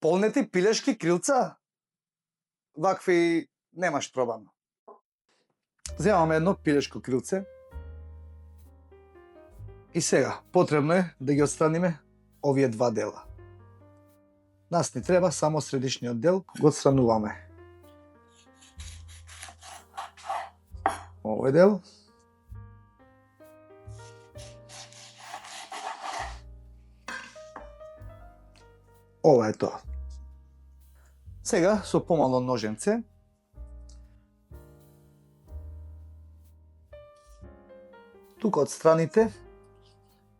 Полнети пилешки крилца? Вакви немаш пробано. Земаме едно пилешко крилце. И сега, потребно е да ги отстраниме овие два дела. Нас ни треба само средишниот дел, го отстрануваме. Овој дел. Ова е тоа. Сега, со помало ноженце, тука од страните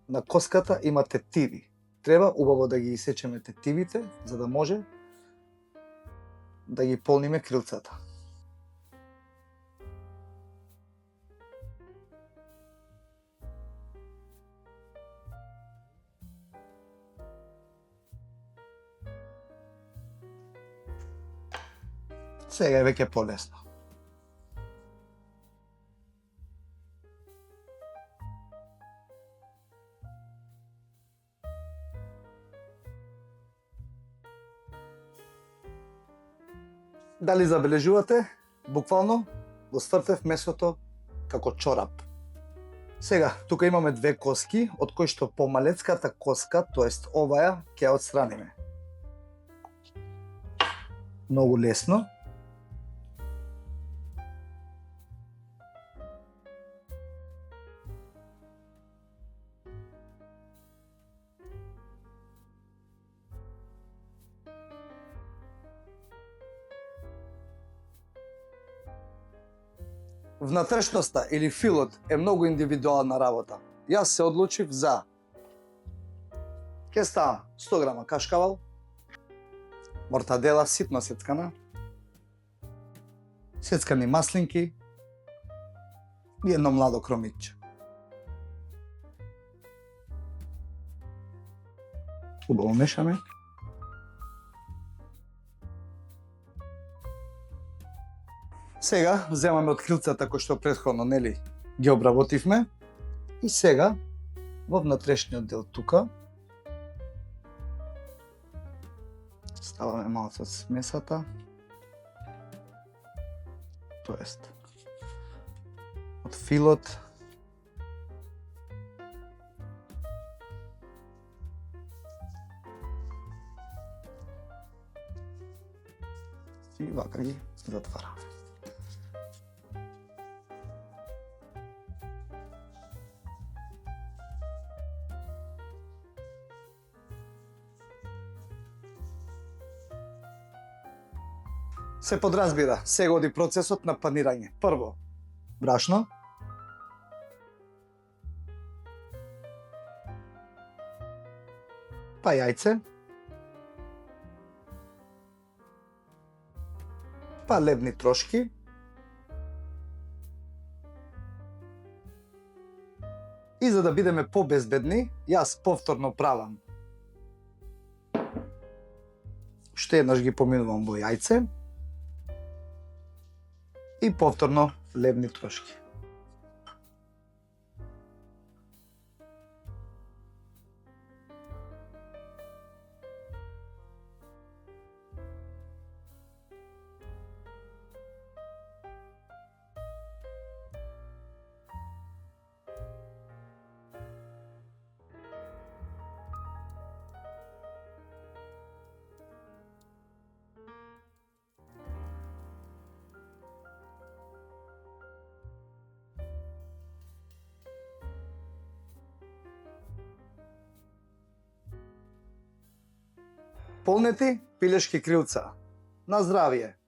на коската има тетиви. Треба убаво да ги исечеме тетивите, за да може да ги полниме крилцата. Сега е веќе полесно. Дали забележувате? Буквално го свртев месото како чорап. Сега, тука имаме две коски, од кои што помалецката коска, тоест оваа, ќе ја отстраниме. Многу лесно. Внатрешноста или филот е многу индивидуална работа. Јас се одлучив за ќе ставам 100 грама кашкавал, мортадела ситно сецкана, сецкани маслинки и едно младо кромитче. Убаво мешаме. Сега земаме од крилцата кои што претходно ги обработивме и сега во внатрешниот дел тука ставаме малку од смесата, тоест од филот. И вака ги затвараме. Се подразбира, сега оди процесот на панирање. Прво, брашно, па јајце, па лебни трошки, и за да бидеме побезбедни, јас повторно правам. Уште еднаш ги поминувам во јајце, и повторно лебни трошки. Полнети пилешки крилца. На здравие!